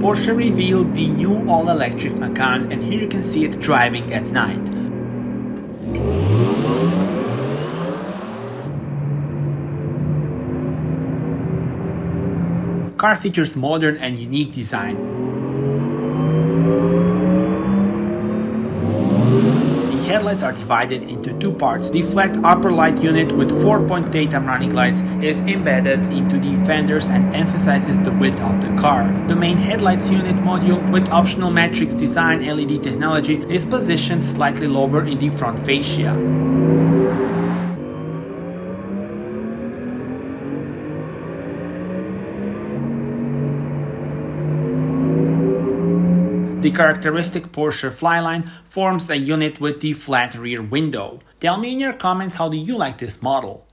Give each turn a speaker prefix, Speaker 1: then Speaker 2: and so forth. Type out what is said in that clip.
Speaker 1: Porsche revealed the new all-electric Macan, and here you can see it driving at night. Car features modern and unique design. The headlights are divided into two parts. The flat upper light unit with 4-point daytime running lights is embedded into the fenders and emphasizes the width of the car. The main headlights unit module with optional matrix design LED technology is positioned slightly lower in the front fascia. The characteristic Porsche flyline forms a unit with the flat rear window. Tell me in your comments how do you like this model.